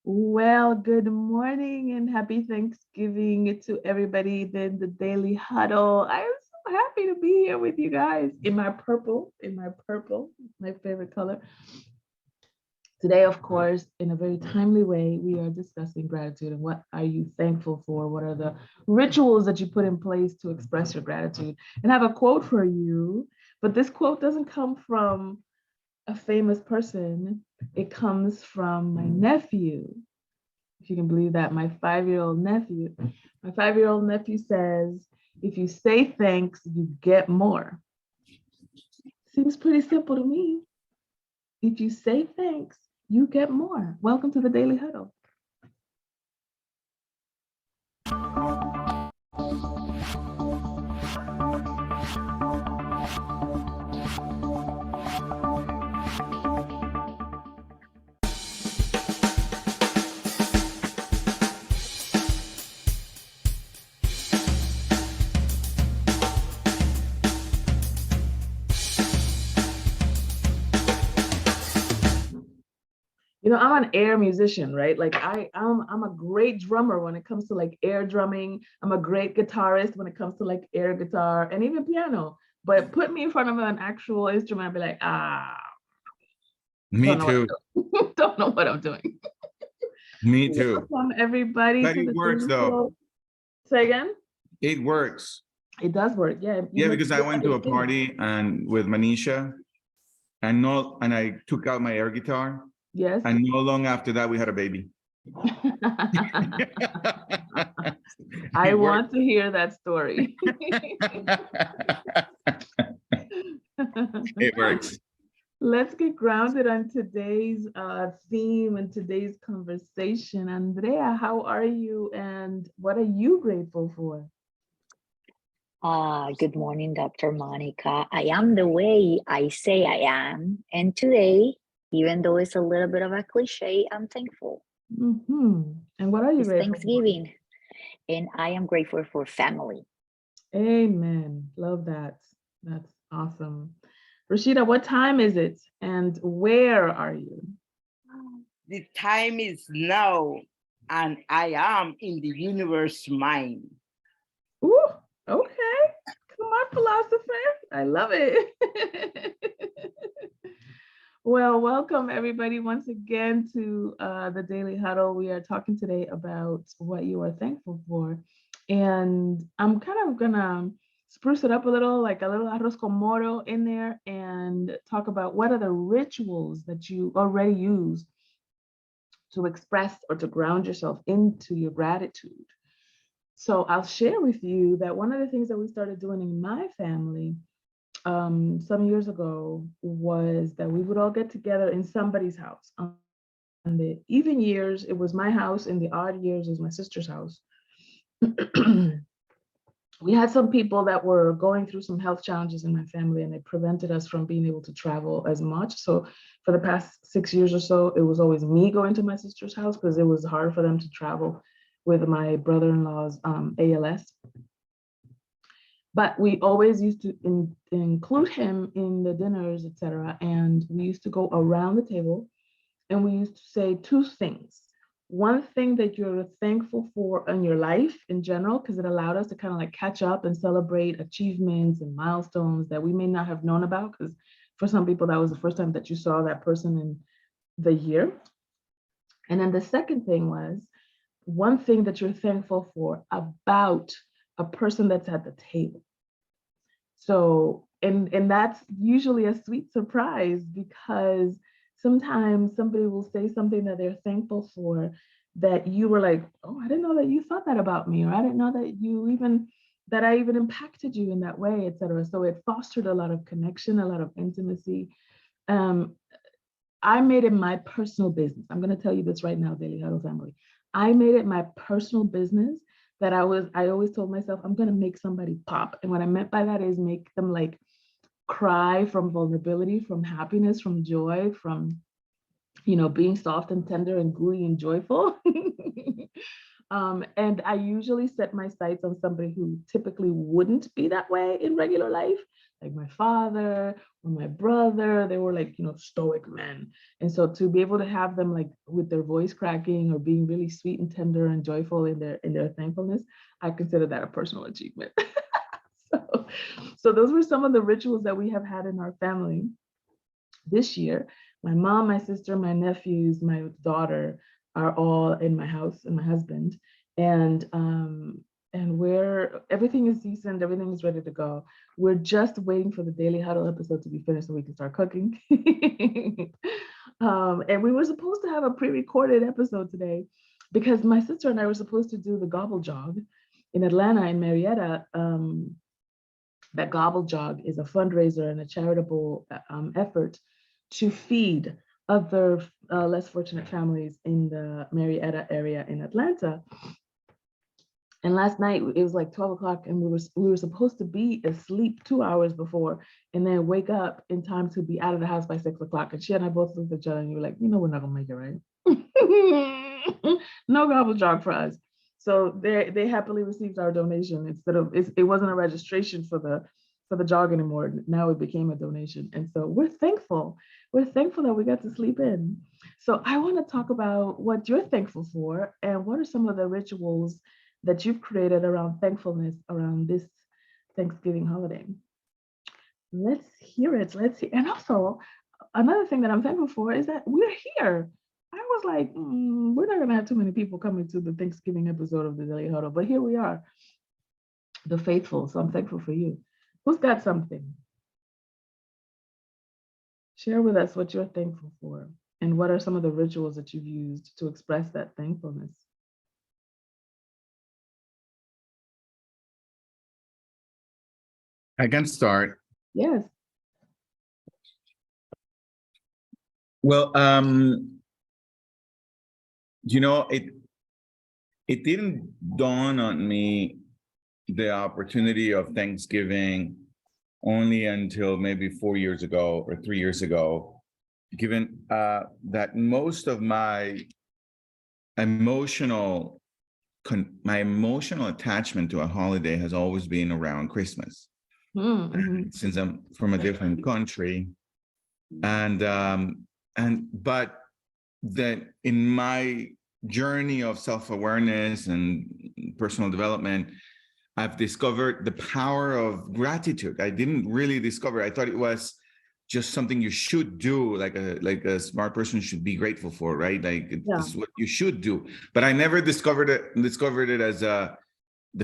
Well, good morning and happy Thanksgiving to everybody in the Daily Huddle. I am so happy to be here with you guys in my purple, my favorite color. Today, of course, in a very timely way, we are discussing gratitude and what are you thankful for? What are the rituals that you put in place to express your gratitude? And I have a quote for you, but this quote doesn't come from a famous person. It comes from my nephew, if you can believe that, my 5-year-old nephew. My 5-year-old nephew says, if you say thanks, you get more. Seems pretty simple to me. If you say thanks, you get more. Welcome to the Daily Huddle. I'm an air musician, right? Like I'm a great drummer when it comes to like air drumming. I'm a great guitarist when it comes to like air guitar and even piano. But put me in front of an actual instrument, I'd be like, Me too. Don't know what I'm doing. Me too. Welcome everybody But to the it works though. Say again? It works. It does work, yeah. Yeah, because I went to a party and with Manisha and I took out my air guitar. Yes. And no long after that, we had a baby. I want to hear that story. It works. Let's get grounded on today's theme and today's conversation. Andrea, how are you and what are you grateful for? Good morning, Dr. Monica. I am the way I say I am. And today, even though it's a little bit of a cliche, I'm thankful. And what are you it's grateful Thanksgiving, for? And I am grateful for family. Amen. Love that. That's awesome. Rashida, what time is it and where are you? The time is now and I am in the universe mind. Ooh, okay. Come on, philosopher. I love it. Well, welcome everybody once again to the Daily Huddle. We are talking today about what you are thankful for. And I'm kind of gonna spruce it up a little, like a little arroz con moro in there, and talk about what are the rituals that you already use to express or to ground yourself into your gratitude. So I'll share with you that one of the things that we started doing in my family some years ago was that we would all get together in somebody's house. On the even years, it was my house. In the odd years, it was my sister's house. We had some people that were going through some health challenges in my family, and it prevented us from being able to travel as much. So for the past 6 years or so, it was always me going to my sister's house because it was hard for them to travel with my brother-in-law's ALS. But we always used to include him in the dinners, etc. And we used to go around the table and we used to say two things. One thing that you're thankful for in your life in general, because it allowed us to kind of like catch up and celebrate achievements and milestones that we may not have known about, because for some people, that was the first time that you saw that person in the year. And then the second thing was one thing that you're thankful for about a person that's at the table. So, and that's usually a sweet surprise because sometimes somebody will say something that they're thankful for that you were like, oh, I didn't know that you thought that about me, or I didn't know that I even impacted you in that way, et cetera. So it fostered a lot of connection, a lot of intimacy. I made it my personal business. I'm going to tell you this right now, Daily Huddle family. I made it my personal business that I always told myself, I'm going to make somebody pop. And what I meant by that is make them like cry from vulnerability, from happiness, from joy, from, being soft and tender and gooey and joyful. And I usually set my sights on somebody who typically wouldn't be that way in regular life. like my father or my brother. They were like, stoic men. And so to be able to have them like with their voice cracking or being really sweet and tender and joyful in their thankfulness, I consider that a personal achievement. So those were some of the rituals that we have had in our family this year. My mom, my sister, my nephews, my daughter are all in my house, and my husband. And everything is decent, everything is ready to go. We're just waiting for the Daily Huddle episode to be finished so we can start cooking. And we were supposed to have a pre-recorded episode today because my sister and I were supposed to do the Gobble Jog in Atlanta, in Marietta. That Gobble Jog is a fundraiser and a charitable effort to feed other less fortunate families in the Marietta area in Atlanta. And last night it was like 12 o'clock, and we were supposed to be asleep 2 hours before, and then wake up in time to be out of the house by 6 o'clock. And she and I both looked at each other and we were like, we're not gonna make it, right? No Gobble Jog for us. So they happily received our donation. Instead of it wasn't a registration for the jog anymore. Now it became a donation. And so we're thankful. We're thankful that we got to sleep in. So I want to talk about what you're thankful for and what are some of the rituals that you've created around thankfulness around this Thanksgiving holiday. Let's hear it. And also, another thing that I'm thankful for is that we're here. I was like, we're not going to have too many people coming to the Thanksgiving episode of the Daily Huddle, but here we are, the faithful. So I'm thankful for you. Who's got something? Share with us what you're thankful for and what are some of the rituals that you've used to express that thankfulness. I can start. Yes. Well, it didn't dawn on me the opportunity of Thanksgiving only until maybe 4 years ago or 3 years ago, given that most of my emotional attachment to a holiday has always been around Christmas. Mm-hmm. Since I'm from a different country, but that in my journey of self-awareness and personal development, I've discovered the power of gratitude. I didn't really discover. I thought it was just something you should do, like a smart person should be grateful for, right? Like this is what you should do. But I never discovered it as the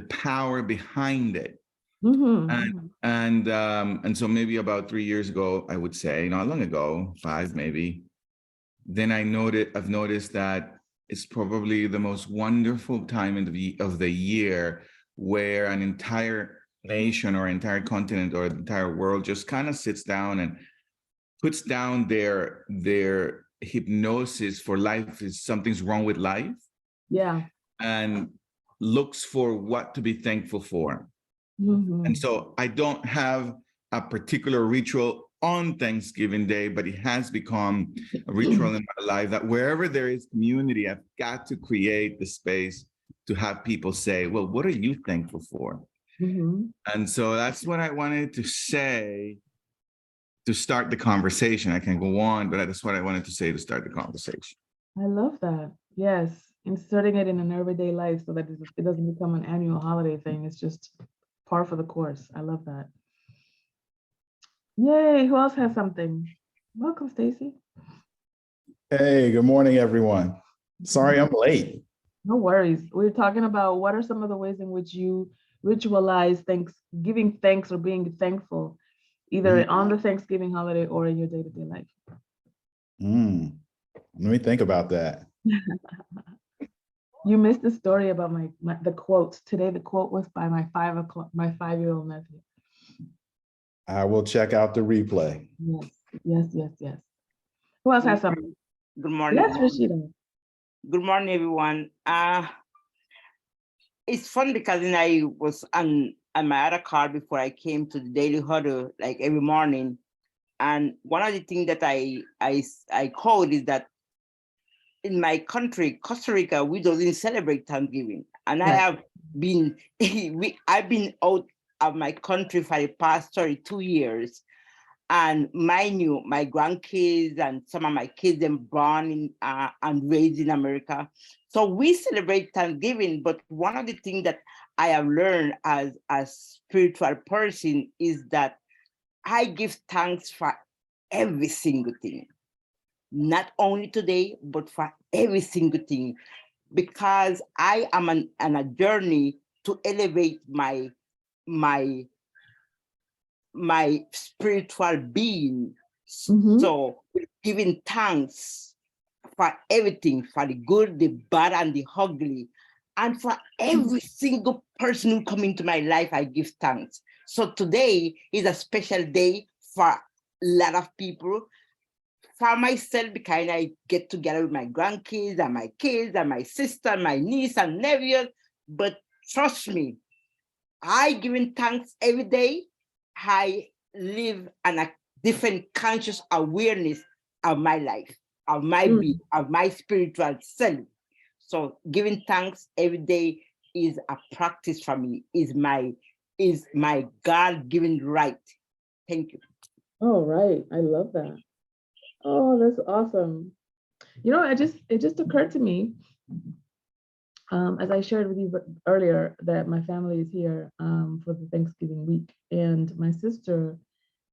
power behind it. Mm-hmm. And so maybe about 3 years ago, I would say, not long ago, 5 maybe, then I've noticed that it's probably the most wonderful time of the year where an entire nation or entire continent or the entire world just kind of sits down and puts down their hypnosis for life, is something's wrong with life. Yeah. And looks for what to be thankful for. Mm-hmm. And so I don't have a particular ritual on Thanksgiving Day, but it has become a ritual in my life that wherever there is community, I've got to create the space to have people say, well, what are you thankful for? Mm-hmm. And so that's what I wanted to say to start the conversation. I can go on, but that's what I wanted to say to start the conversation. I love that. Yes. Inserting it in an everyday life so that it doesn't become an annual holiday thing. It's just par for the course. I love that. Yay. Who else has something? Welcome, Stacy. Hey, good morning, everyone. Sorry I'm late. No worries. We're talking about what are some of the ways in which you ritualize giving thanks or being thankful, either on the Thanksgiving holiday or in your day-to-day life. Let me think about that. You missed the story about the quote. Today, the quote was by my 5-year-old nephew. I will check out the replay. Yes. Who else has something? Good morning. Yes, Rashida. Good morning, everyone. It's fun because I was on my other car before I came to the Daily Huddle, like every morning. And one of the things that I called is that in my country, Costa Rica, we don't celebrate Thanksgiving. And I have been, I've been out of my country for the past 32 years. And mind you, my grandkids and some of my kids are born in, and raised in America. So we celebrate Thanksgiving, but one of the things that I have learned as a spiritual person is that I give thanks for every single thing. Not only today, but for every single thing, because I am on a journey to elevate my spiritual being. So giving thanks for everything, for the good, the bad, and the ugly. And for every single person who come into my life, I give thanks. So today is a special day for a lot of people. For myself, because I get together with my grandkids and my kids and my sister, my niece and nephews. But trust me, I giving thanks every day. I live on a different conscious awareness of my life, of my being, of my spiritual self. So giving thanks every day is a practice for me, is my God-given right. Thank you. Oh, right. I love that. Oh, that's awesome. You know, it just occurred to me, as I shared with you earlier, that my family is here for the Thanksgiving week, and my sister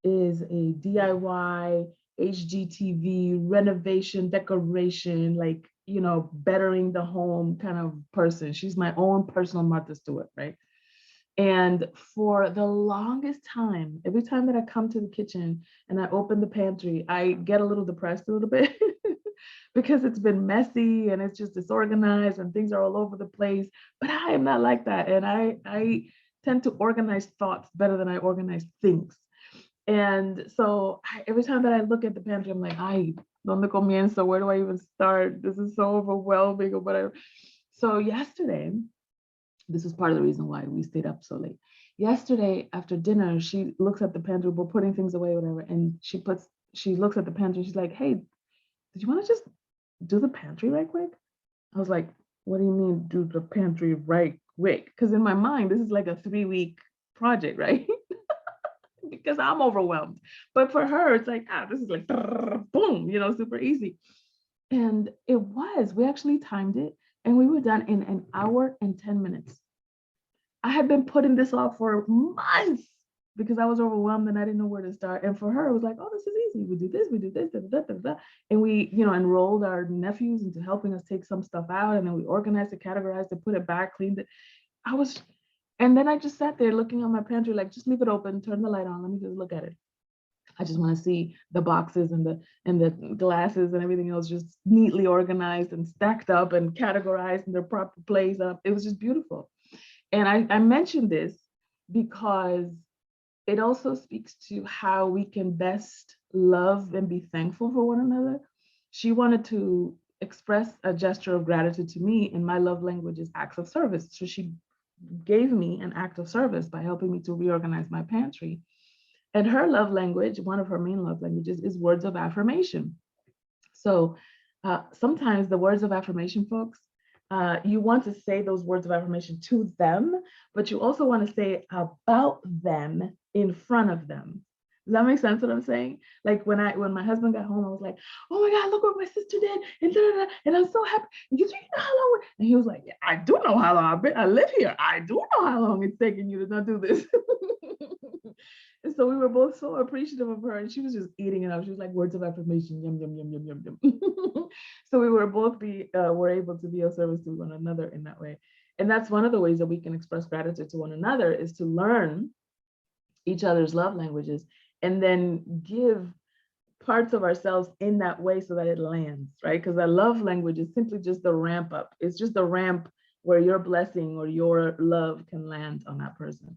is a DIY, HGTV, renovation, decoration, like, you know, bettering the home kind of person. She's my own personal Martha Stewart, right? And for the longest time, every time that I come to the kitchen and I open the pantry, I get a little depressed a little bit because it's been messy and it's just disorganized and things are all over the place. But I am not like that. And I tend to organize thoughts better than I organize things. And so every time that I look at the pantry, I'm like, ay, donde comienzo? Where do I even start? This is so overwhelming or whatever. So yesterday, this is part of the reason why we stayed up so late. Yesterday after dinner, she looks at the pantry, we're putting things away, whatever, and she looks at the pantry, she's like, hey, did you want to just do the pantry right quick? I was like, what do you mean do the pantry right quick? Because in my mind, this is like a 3-week project, right? Because I'm overwhelmed. But for her, it's like, this is like, boom, you know, super easy. And we actually timed it, and we were done in 1 hour and 10 minutes. I had been putting this off for months because I was overwhelmed and I didn't know where to start. And for her, it was like, oh, this is easy. We do this, da, da, da, da. And we, you know, enrolled our nephews into helping us take some stuff out. And then we organized it, categorized it, put it back, cleaned it. And then I just sat there looking at my pantry, like, just leave it open, turn the light on. Let me just look at it. I just want to see the boxes and the glasses and everything else just neatly organized and stacked up and categorized in their proper place. It was just beautiful. And I mentioned this because it also speaks to how we can best love and be thankful for one another. She wanted to express a gesture of gratitude to me, and my love language is acts of service. So she gave me an act of service by helping me to reorganize my pantry. And her love language, one of her main love languages, is words of affirmation. So sometimes the words of affirmation, folks, you want to say those words of affirmation to them, but you also want to say about them in front of them. Does that make sense what I'm saying? Like when my husband got home, I was like, oh my God, look what my sister did. And I'm so happy. You know how long? And he was like, yeah, I do know how long I live here. I do know how long it's taking you to not do this. And so we were both so appreciative of her, and she was just eating it up. She was like, words of affirmation, yum, yum, yum, yum, yum, yum. So we were both were able to be of service to one another in that way. And that's one of the ways that we can express gratitude to one another, is to learn each other's love languages and then give parts of ourselves in that way so that it lands, right? Because that love language is simply just the ramp up. It's just the ramp where your blessing or your love can land on that person.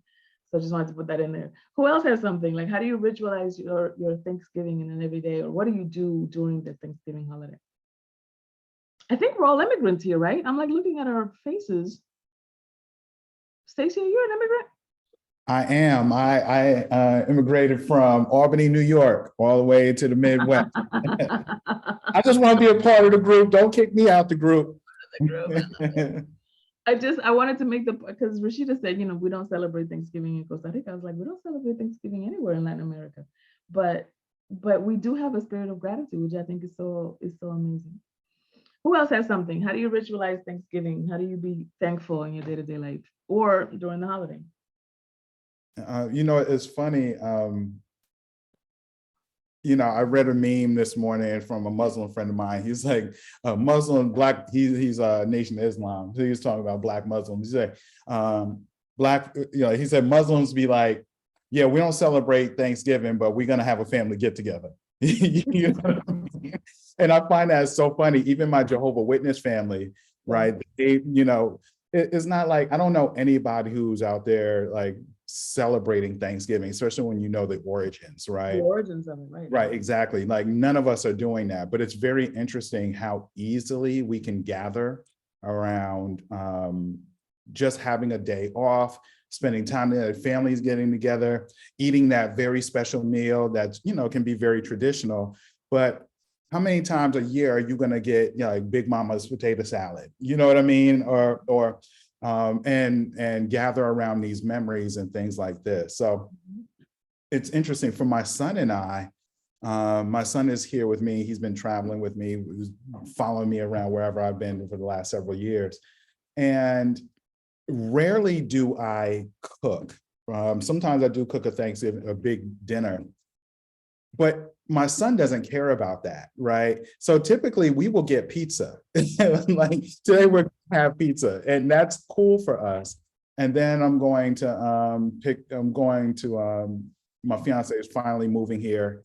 So I just wanted to put that in there. Who else has something? Like, how do you ritualize your Thanksgiving in an everyday, or what do you do during the Thanksgiving holiday? I think we're all immigrants here, right? I'm like looking at our faces. Stacey, are you an immigrant? I am. I immigrated from Albany, New York, all the way to the Midwest. I just want to be a part of the group. Don't kick me out the group. I wanted to make because Rashida said, we don't celebrate Thanksgiving in Costa Rica. I was like, we don't celebrate Thanksgiving anywhere in Latin America, but we do have a spirit of gratitude, which I think is so amazing. Who else has something? How do you ritualize Thanksgiving? How do you be thankful in your day-to-day life or during the holiday? It's funny. I read a meme this morning from a Muslim friend of mine. He's like a Muslim black. He's a Nation of Islam. So he was talking about black Muslims. He's like black. He said Muslims be like, yeah, we don't celebrate Thanksgiving, but we're gonna have a family get together. You know what I mean? And I find that so funny. Even my Jehovah's Witness family, right? They, it's not like I don't know anybody who's out there like celebrating Thanksgiving, especially when you know the origins, right? The origins of it, right? Right, exactly. Like none of us are doing that, but it's very interesting how easily we can gather around just having a day off, spending time together, families getting together, eating that very special meal that can be very traditional. But how many times a year are you going to get like Big Mama's potato salad? You know what I mean? Or and gather around these memories and things like this. So it's interesting for my son and I. My son is here with me. He's been traveling with me, following me around wherever I've been for the last several years. And rarely do I cook. Sometimes I do cook a Thanksgiving, a big dinner, but my son doesn't care about that, right? So typically we will get pizza. Like today we're gonna have pizza, and that's cool for us. And then I'm going to my fiance is finally moving here.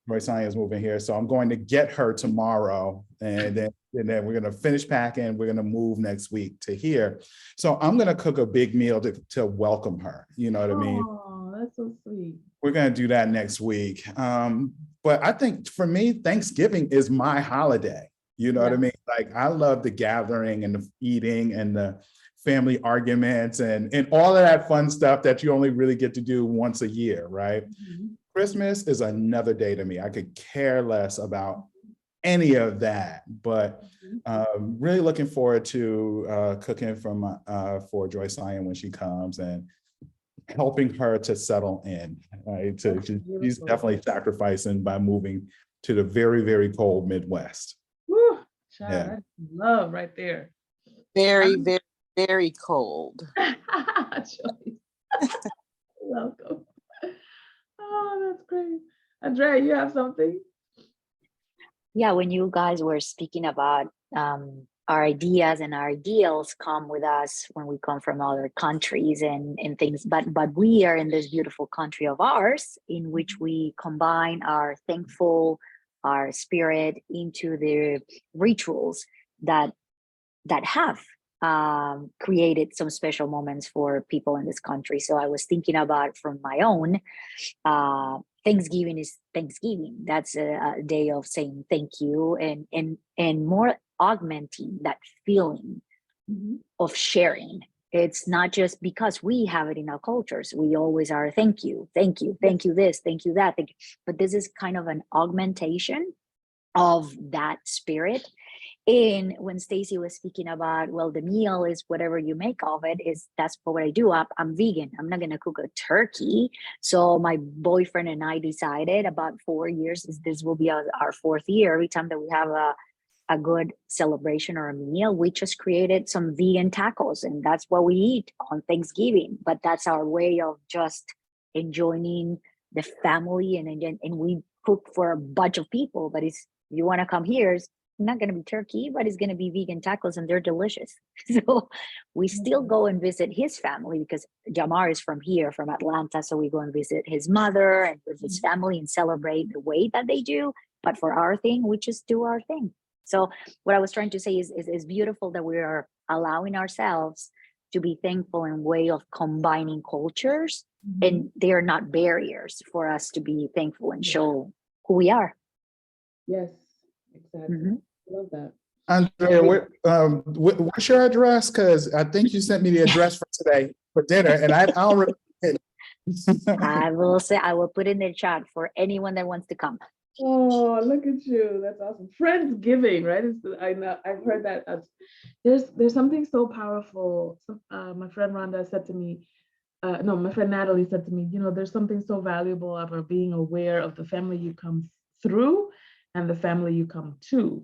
Roysania is moving here, so I'm going to get her tomorrow, and then we're going to finish packing. We're going to move next week to here. So I'm going to cook a big meal to welcome her. You know what I mean? Oh, that's so sweet. We're going to do that next week. But I think for me, Thanksgiving is my holiday. You know what I mean? Like I love the gathering and the eating and the family arguments and all of that fun stuff that you only really get to do once a year, right? Mm-hmm. Christmas is another day to me. I could care less about any of that, but really looking forward to cooking for Joyce Lyon when she comes and helping her to settle in. Right? She's definitely sacrificing by moving to the very, very cold Midwest. Woo, child, that's love right there. Very, very, very cold. Welcome. Oh, that's great. Andrea, you have something? Yeah, when you guys were speaking about our ideas and our ideals come with us when we come from other countries and things, but we are in this beautiful country of ours in which we combine our thankful, our spirit into the rituals that have created some special moments for people in this country. So I was thinking about from my own, Thanksgiving is Thanksgiving. That's a day of saying thank you and more augmenting that feeling of sharing. It's not just because we have it in our cultures. We always are thank you this, thank you that. But this is kind of an augmentation of that spirit. And when Stacy was speaking about, well, the meal is whatever you make of it, that's what I do. I'm vegan. I'm not going to cook a turkey. So my boyfriend and I decided about 4 years, this will be our 4th year. Every time that we have a good celebration or a meal, we just created some vegan tacos, and that's what we eat on Thanksgiving. But that's our way of just enjoying the family, and we cook for a bunch of people. But if you want to come here, it's not going to be turkey, but it's going to be vegan tacos, and they're delicious. So we still go and visit his family because Jamar is from here, from Atlanta. So we go and visit his mother and with his family and celebrate the way that they do. But for our thing, we just do our thing. So what I was trying to say is beautiful that we are allowing ourselves to be thankful in a way of combining cultures, and they are not barriers for us to be thankful and show who we are. Yes, exactly. Love that. Andrea, what's your address? Because I think you sent me the address for today for dinner, and I don't remember it. I will put in the chat for anyone that wants to come. Oh, look at you. That's awesome. Friendsgiving, right? I know I've heard that. There's something so powerful. My friend Rhonda said to me, no, my friend Natalie said to me, there's something so valuable about being aware of the family you come through and the family you come to.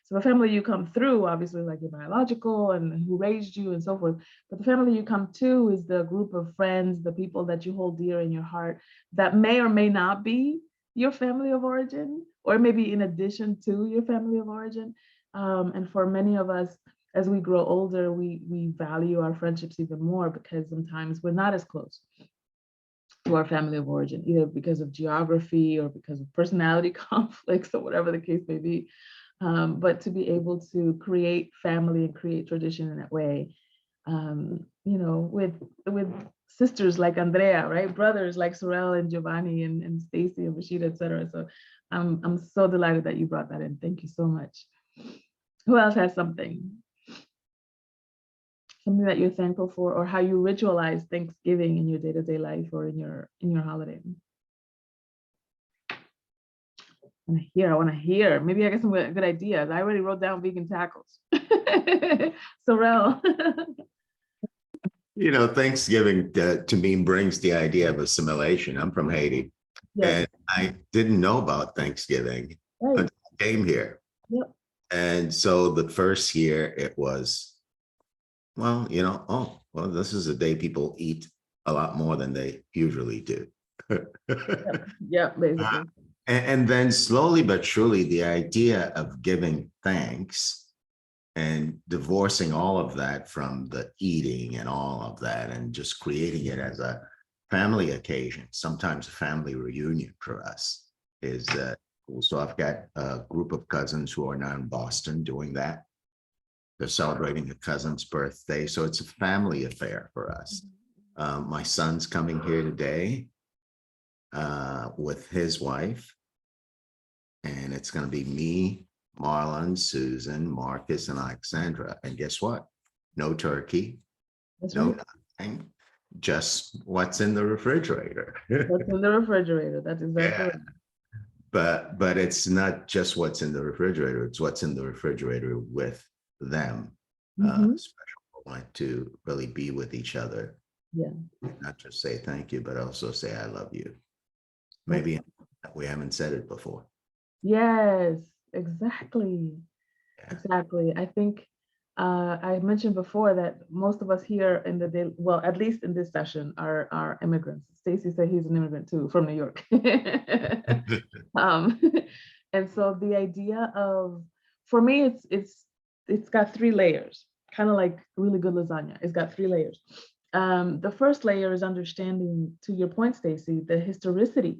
So the family you come through, obviously, like your biological and who raised you and so forth. But the family you come to is the group of friends, the people that you hold dear in your heart that may or may not be your family of origin, or maybe in addition to your family of origin. And for many of us, as we grow older, we value our friendships even more because sometimes we're not as close to our family of origin, either because of geography or because of personality conflicts or whatever the case may be. But to be able to create family and create tradition in that way, with sisters like Andrea, right? Brothers like Sorel and Giovanni and Stacy and Rashida, et cetera. So I'm so delighted that you brought that in. Thank you so much. Who else has something? Something that you're thankful for, or how you ritualize Thanksgiving in your day-to-day life or in your holiday? I want to hear. Maybe I get some good ideas. I already wrote down vegan tacos. Sorel. Thanksgiving to me brings the idea of assimilation. I'm from Haiti, Yes. and I didn't know about Thanksgiving Right. until I came here. Yep. And so the first year it was, well, this is a day people eat a lot more than they usually do. Yep, basically. And then slowly but surely, the idea of giving thanks and divorcing all of that from the eating and all of that and just creating it as a family occasion, sometimes a family reunion for us is so I've got a group of cousins who are now in Boston doing that. They're celebrating a cousin's birthday. So it's a family affair for us. My son's coming here today with his wife. And it's going to be me, Marlon, Susan, Marcus, and Alexandra. And guess what? No turkey, That's no right. nothing, just what's in the refrigerator. What's in the refrigerator? That's exactly right. But it's not just what's in the refrigerator, it's what's in the refrigerator with them. Special moment to really be with each other. Yeah. Not just say thank you, but also say I love you. Maybe we haven't said it before. Yes, exactly. Yeah. Exactly. I think I mentioned before that most of us here in the day, well, at least in this session, are immigrants. Stacy said he's an immigrant too, from New York. And so the idea of, for me, it's got 3 layers, kind of like really good lasagna. It's got 3 layers. The first layer is understanding, to your point, Stacy, the historicity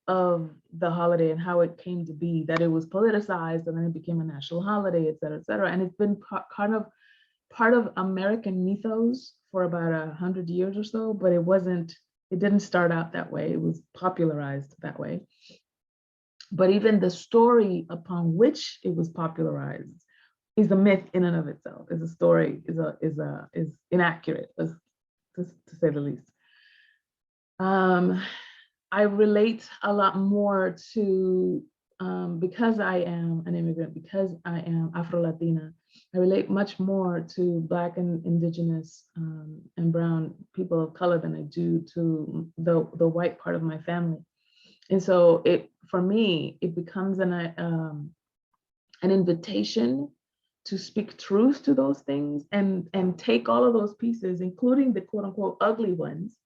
of the holiday and how it came to be, that it was politicized and then it became a national holiday, et cetera, et cetera. And it's been kind of part of American mythos for about 100 years or so, but it didn't start out that way. It was popularized that way. But even the story upon which it was popularized is a myth in and of itself. Is a story, is inaccurate, to say the least. I relate a lot more to, because I am an immigrant, because I am Afro-Latina, I relate much more to Black and Indigenous and Brown people of color than I do to the white part of my family. And so for me, it becomes an invitation to speak truth to those things and take all of those pieces, including the quote unquote ugly ones,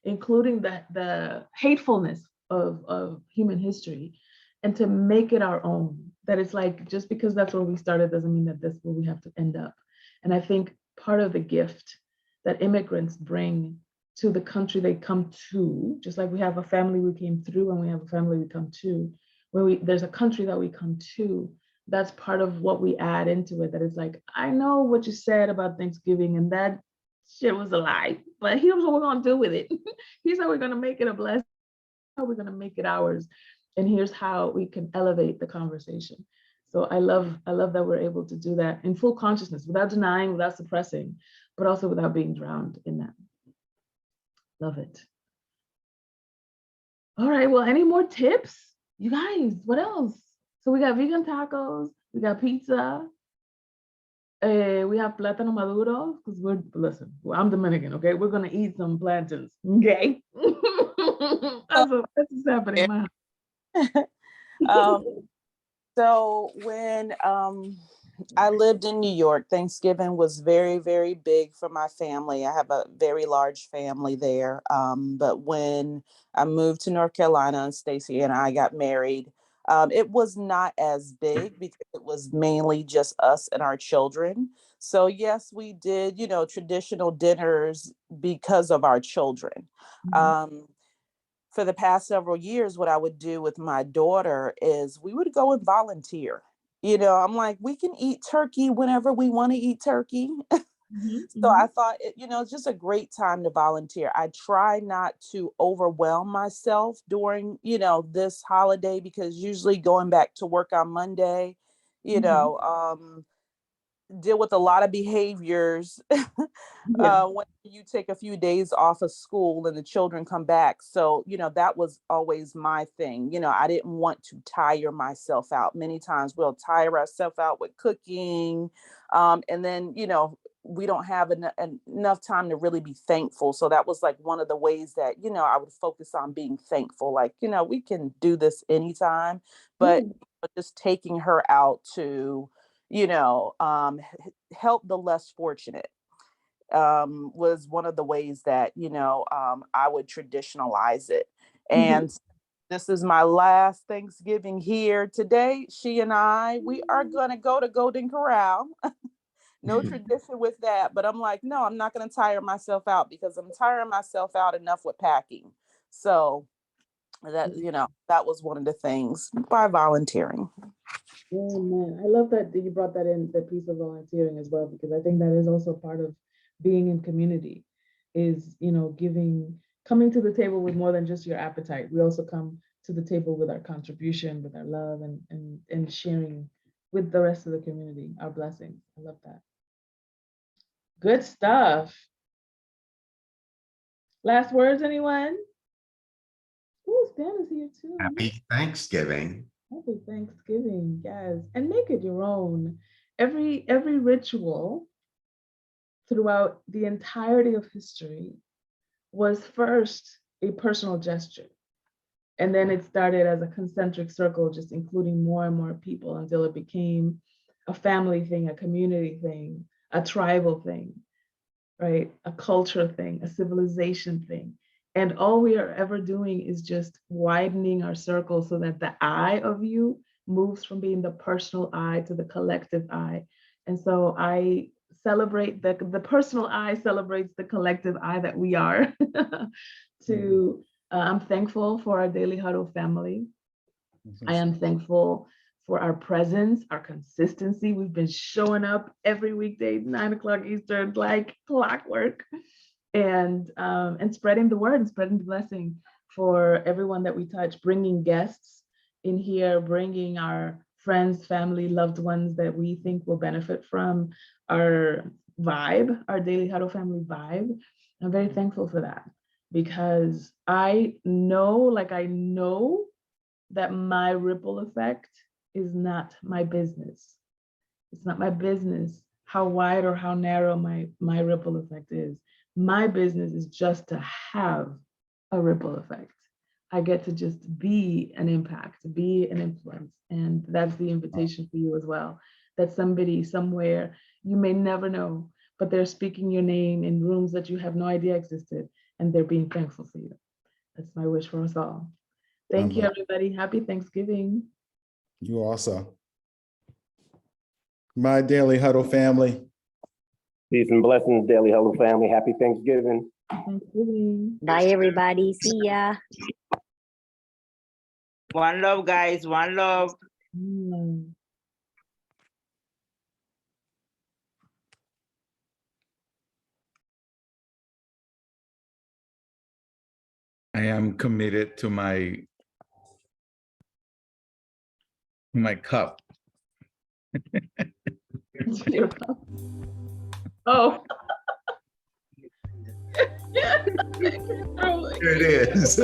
including the hatefulness of human history, and to make it our own. That it's like, just because that's where we started doesn't mean that that's where we have to end up. And I think part of the gift that immigrants bring to the country they come to, just like we have a family we came through and we have a family we come to, there's a country that we come to, that's part of what we add into it. That it's like, I know what you said about Thanksgiving and that shit was a lie, but here's what we're gonna do with it. Here's how we're gonna make it a blessing, how we're gonna make it ours, and here's how we can elevate the conversation. So I love that we're able to do that in full consciousness, without denying, without suppressing, but also without being drowned in that. Love it. All right, well, any more tips You guys, what else? So we got vegan tacos, we got pizza, we have plátano maduro, because listen, I'm Dominican, okay? We're gonna eat some plantains, okay? that's what's happening in my house. So when I lived in New York, Thanksgiving was very, very big for my family. I have a very large family there. But when I moved to North Carolina and Stacy and I got married, it was not as big because it was mainly just us and our children. So yes, we did, traditional dinners because of our children. For the past several years, what I would do with my daughter is we would go and volunteer. I'm like, we can eat turkey whenever we want to eat turkey. So I thought, it's just a great time to volunteer. I try not to overwhelm myself during, this holiday, because usually going back to work on Monday, deal with a lot of behaviors when you take a few days off of school and the children come back. So, that was always my thing. I didn't want to tire myself out. Many times we'll tire ourselves out with cooking. And then, we don't have enough time to really be thankful. So that was like one of the ways that, I would focus on being thankful. Like, we can do this anytime, but just taking her out to, help the less fortunate was one of the ways that, I would traditionalize it. And this is my last Thanksgiving here today. She and we are going to go to Golden Corral. No tradition with that, but I'm like, no, I'm not going to tire myself out, because I'm tiring myself out enough with packing. So that, that was one of the things by volunteering. Oh man, I love that you brought that in, the piece of volunteering as well, because I think that is also part of being in community, is, coming to the table with more than just your appetite. We also come to the table with our contribution, with our love, and sharing with the rest of the community, our blessings. I love that. Good stuff. Last words, anyone? Ooh, Stan is here too. Happy Thanksgiving. Happy Thanksgiving, yes. And make it your own. Every ritual throughout the entirety of history was first a personal gesture. And then it started as a concentric circle, just including more and more people, until it became a family thing, a community thing, a tribal thing, right? A culture thing, a civilization thing. And all we are ever doing is just widening our circle so that the I of you moves from being the personal I to the collective I. And so I celebrate the personal I celebrates the collective I that we are. I'm thankful for our Daily Huddle family. I am thankful for our presence, our consistency. We've been showing up every weekday, 9 o'clock Eastern, like clockwork, and spreading the word and spreading the blessing for everyone that we touch, bringing guests in here, bringing our friends, family, loved ones that we think will benefit from our vibe, our Daily Huddle family vibe. I'm very thankful for that, because I know that my ripple effect is not my business. It's not my business how wide or how narrow my ripple effect is. My business is just to have a ripple effect. I get to just be an impact, be an influence. And that's the invitation for you as well. That somebody somewhere, you may never know, but they're speaking your name in rooms that you have no idea existed, and they're being thankful for you. That's my wish for us all. Thank you, everybody. Happy Thanksgiving. You also. My Daily Huddle family. Peace and blessings, Daily Huddle family. Happy Thanksgiving. Thanksgiving. Bye, everybody. See ya. One love, guys. One love. I am committed to my cup. Your cup. Oh. Here it is.